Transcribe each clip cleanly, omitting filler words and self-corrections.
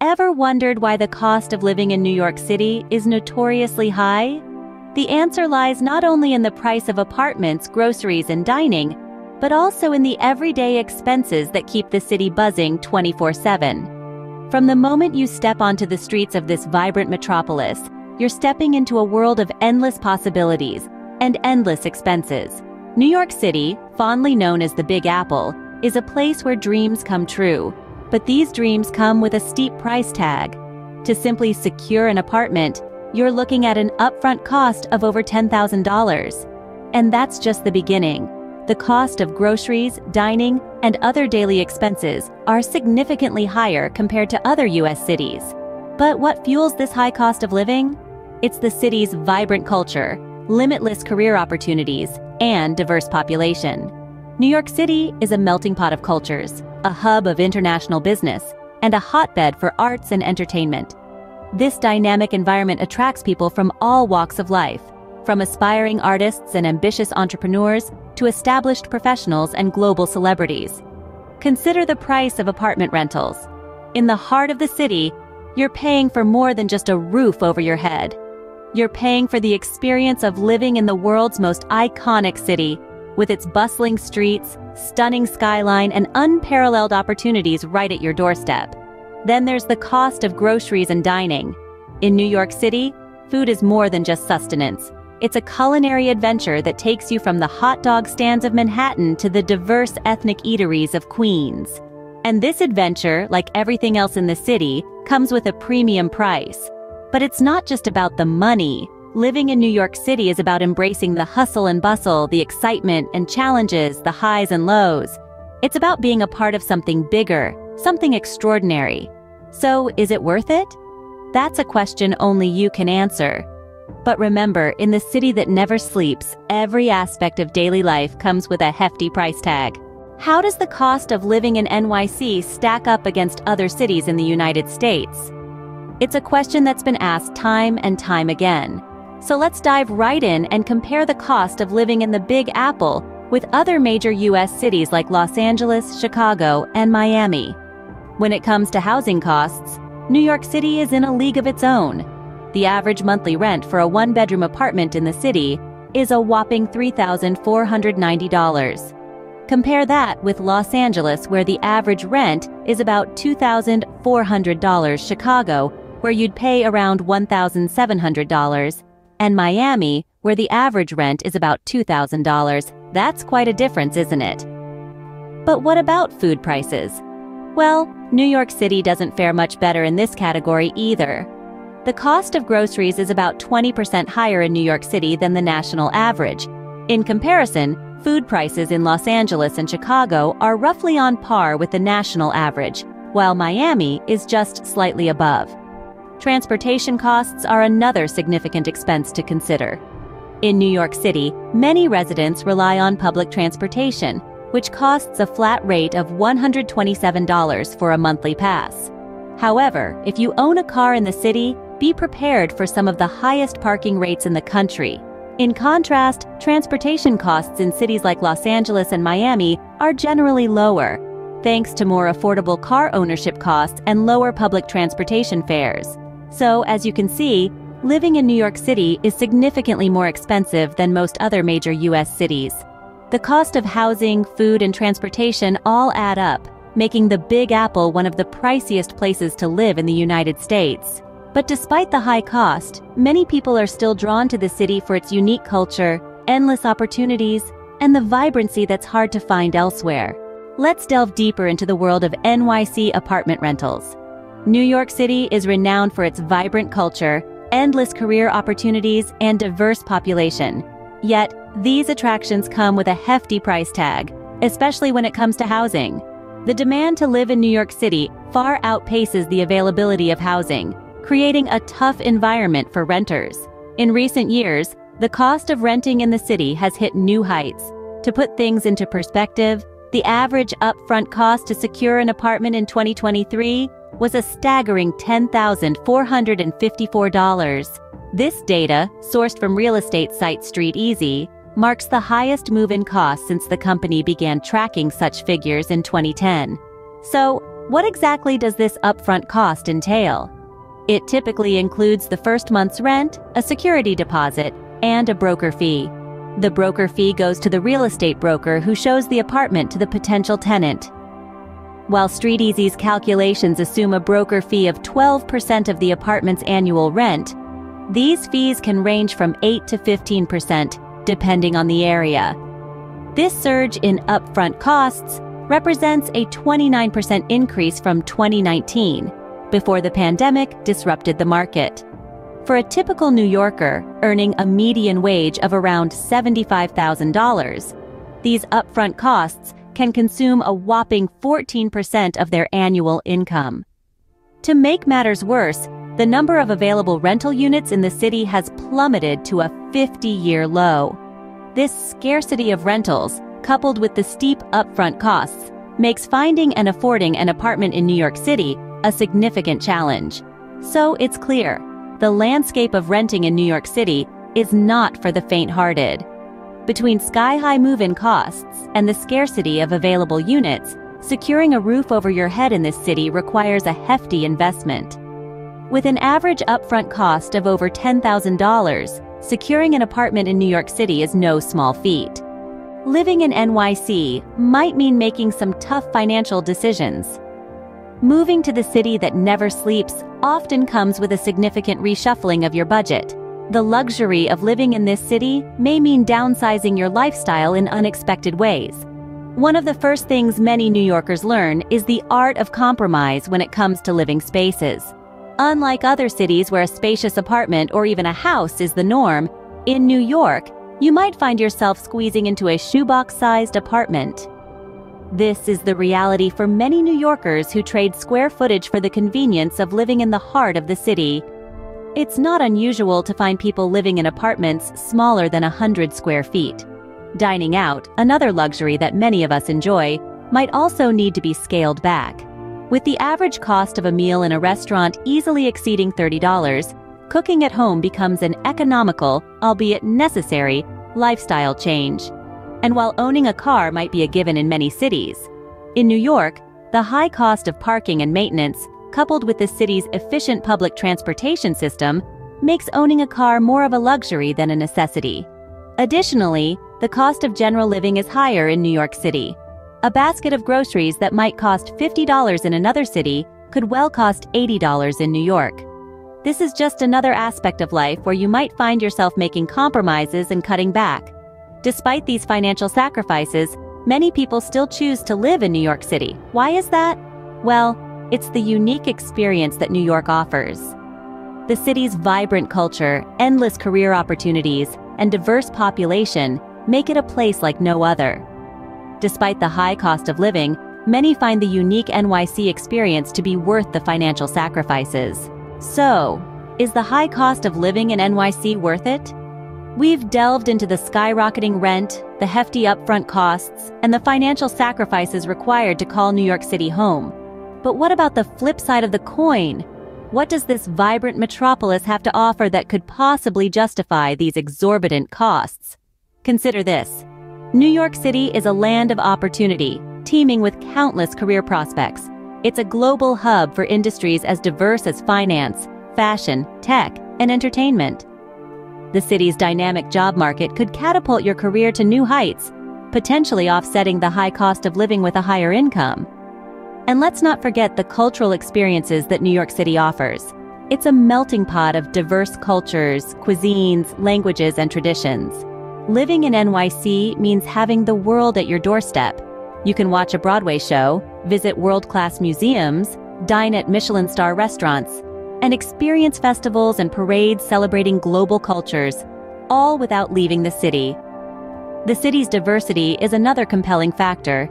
Ever wondered why the cost of living in New York City is notoriously high? The answer lies not only in the price of apartments, groceries, and dining, but also in the everyday expenses that keep the city buzzing 24/7. From the moment you step onto the streets of this vibrant metropolis, you're stepping into a world of endless possibilities and endless expenses. New York City, fondly known as the Big Apple, is a place where dreams come true. But these dreams come with a steep price tag. To simply secure an apartment, you're looking at an upfront cost of over $10,000. And that's just the beginning. The cost of groceries, dining, and other daily expenses are significantly higher compared to other U.S. cities. But what fuels this high cost of living? It's the city's vibrant culture, limitless career opportunities, and diverse population. New York City is a melting pot of cultures, a hub of international business, and a hotbed for arts and entertainment. This dynamic environment attracts people from all walks of life, from aspiring artists and ambitious entrepreneurs to established professionals and global celebrities. Consider the price of apartment rentals. In the heart of the city, you're paying for more than just a roof over your head. You're paying for the experience of living in the world's most iconic city, with its bustling streets, stunning skyline, and unparalleled opportunities right at your doorstep. Then there's the cost of groceries and dining. In New York City, food is more than just sustenance. It's a culinary adventure that takes you from the hot dog stands of Manhattan to the diverse ethnic eateries of Queens. And this adventure, like everything else in the city, comes with a premium price. But it's not just about the money. Living in New York City is about embracing the hustle and bustle, the excitement and challenges, the highs and lows. It's about being a part of something bigger, something extraordinary. So, is it worth it? That's a question only you can answer. But remember, in the city that never sleeps, every aspect of daily life comes with a hefty price tag. How does the cost of living in NYC stack up against other cities in the United States? It's a question that's been asked time and time again. So let's dive right in and compare the cost of living in the Big Apple with other major U.S. cities like Los Angeles, Chicago, and Miami. When it comes to housing costs, New York City is in a league of its own. The average monthly rent for a one-bedroom apartment in the city is a whopping $3,490. Compare that with Los Angeles, where the average rent is about $2,400, Chicago, where you'd pay around $1,700, and Miami, where the average rent is about $2,000. That's quite a difference, isn't it? But what about food prices? Well, New York City doesn't fare much better in this category either. The cost of groceries is about 20% higher in New York City than the national average. In comparison, food prices in Los Angeles and Chicago are roughly on par with the national average, while Miami is just slightly above. Transportation costs are another significant expense to consider. In New York City, many residents rely on public transportation, which costs a flat rate of $127 for a monthly pass. However, if you own a car in the city, be prepared for some of the highest parking rates in the country. In contrast, transportation costs in cities like Los Angeles and Miami are generally lower, thanks to more affordable car ownership costs and lower public transportation fares. So, as you can see, living in New York City is significantly more expensive than most other major U.S. cities. The cost of housing, food, and transportation all add up, making the Big Apple one of the priciest places to live in the United States. But despite the high cost, many people are still drawn to the city for its unique culture, endless opportunities, and the vibrancy that's hard to find elsewhere. Let's delve deeper into the world of NYC apartment rentals. New York City is renowned for its vibrant culture, endless career opportunities, and diverse population. Yet, these attractions come with a hefty price tag, especially when it comes to housing. The demand to live in New York City far outpaces the availability of housing, creating a tough environment for renters. In recent years, the cost of renting in the city has hit new heights. To put things into perspective, the average upfront cost to secure an apartment in 2023 was a staggering $10,454. This data, sourced from real estate site Street Easy, marks the highest move-in cost since the company began tracking such figures in 2010. So, What exactly does this upfront cost entail? It typically includes the first month's rent, a security deposit, and a broker fee. The broker fee goes to the real estate broker who shows the apartment to the potential tenant. While StreetEasy's calculations assume a broker fee of 12% of the apartment's annual rent, these fees can range from 8 to 15%, depending on the area. This surge in upfront costs represents a 29% increase from 2019, before the pandemic disrupted the market. For a typical New Yorker earning a median wage of around $75,000, these upfront costs can consume a whopping 14% of their annual income. To make matters worse, the number of available rental units in the city has plummeted to a 50-year low. This scarcity of rentals, coupled with the steep upfront costs, makes finding and affording an apartment in New York City a significant challenge. So it's clear, the landscape of renting in New York City is not for the faint-hearted. Between sky-high move-in costs and the scarcity of available units, securing a roof over your head in this city requires a hefty investment. With an average upfront cost of over $10,000, securing an apartment in New York City is no small feat. Living in NYC might mean making some tough financial decisions. Moving to the city that never sleeps often comes with a significant reshuffling of your budget. The luxury of living in this city may mean downsizing your lifestyle in unexpected ways. One of the first things many New Yorkers learn is the art of compromise when it comes to living spaces. Unlike other cities where a spacious apartment or even a house is the norm, in New York, you might find yourself squeezing into a shoebox-sized apartment. This is the reality for many New Yorkers who trade square footage for the convenience of living in the heart of the city. It's not unusual to find people living in apartments smaller than 100 square feet. Dining out, another luxury that many of us enjoy, might also need to be scaled back. With the average cost of a meal in a restaurant easily exceeding $30, cooking at home becomes an economical, albeit necessary, lifestyle change. And while owning a car might be a given in many cities, in New York, the high cost of parking and maintenance, coupled with the city's efficient public transportation system, makes owning a car more of a luxury than a necessity. Additionally, the cost of general living is higher in New York City. A basket of groceries that might cost $50 in another city could well cost $80 in New York. This is just another aspect of life where you might find yourself making compromises and cutting back. Despite these financial sacrifices, many people still choose to live in New York City. Why is that? Well, it's the unique experience that New York offers. The city's vibrant culture, endless career opportunities, and diverse population make it a place like no other. Despite the high cost of living, many find the unique NYC experience to be worth the financial sacrifices. So, is the high cost of living in NYC worth it? We've delved into the skyrocketing rent, the hefty upfront costs, and the financial sacrifices required to call New York City home. But what about the flip side of the coin? What does this vibrant metropolis have to offer that could possibly justify these exorbitant costs? Consider this. New York City is a land of opportunity, teeming with countless career prospects. It's a global hub for industries as diverse as finance, fashion, tech, and entertainment. The city's dynamic job market could catapult your career to new heights, potentially offsetting the high cost of living with a higher income. And let's not forget the cultural experiences that New York City offers. It's a melting pot of diverse cultures, cuisines, languages, and traditions. Living in NYC means having the world at your doorstep. You can watch a Broadway show, visit world-class museums, dine at Michelin-star restaurants, and experience festivals and parades celebrating global cultures, all without leaving the city. The city's diversity is another compelling factor.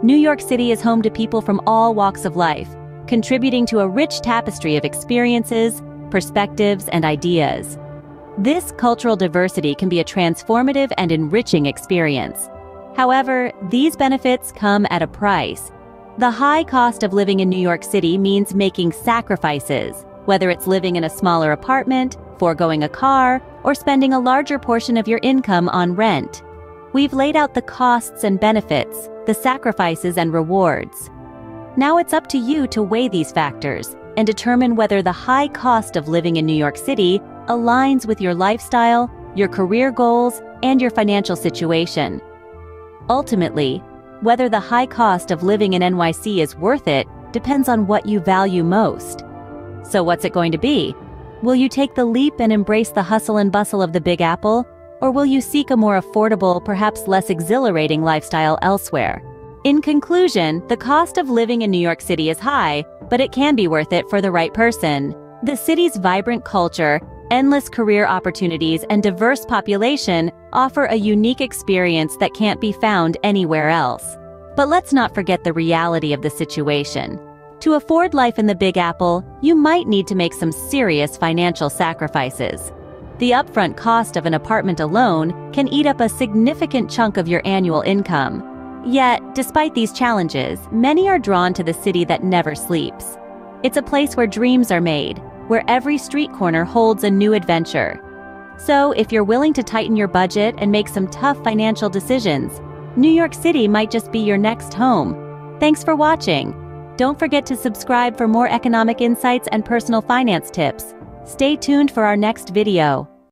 New York City is home to people from all walks of life, contributing to a rich tapestry of experiences, perspectives, and ideas. This cultural diversity can be a transformative and enriching experience. However, these benefits come at a price. The high cost of living in New York City means making sacrifices, whether it's living in a smaller apartment, foregoing a car, or spending a larger portion of your income on rent. We've laid out the costs and benefits, the sacrifices and rewards. Now it's up to you to weigh these factors and determine whether the high cost of living in New York City aligns with your lifestyle, your career goals, and your financial situation. Ultimately, whether the high cost of living in NYC is worth it depends on what you value most. So what's it going to be? Will you take the leap and embrace the hustle and bustle of the Big Apple, or will you seek a more affordable, perhaps less exhilarating lifestyle elsewhere? In conclusion, the cost of living in New York City is high, but it can be worth it for the right person. The city's vibrant culture, endless career opportunities, and diverse population offer a unique experience that can't be found anywhere else. But let's not forget the reality of the situation. To afford life in the Big Apple, you might need to make some serious financial sacrifices. The upfront cost of an apartment alone can eat up a significant chunk of your annual income. Yet, despite these challenges, many are drawn to the city that never sleeps. It's a place where dreams are made, where every street corner holds a new adventure. So, if you're willing to tighten your budget and make some tough financial decisions, New York City might just be your next home. Thanks for watching. Don't forget to subscribe for more economic insights and personal finance tips. Stay tuned for our next video.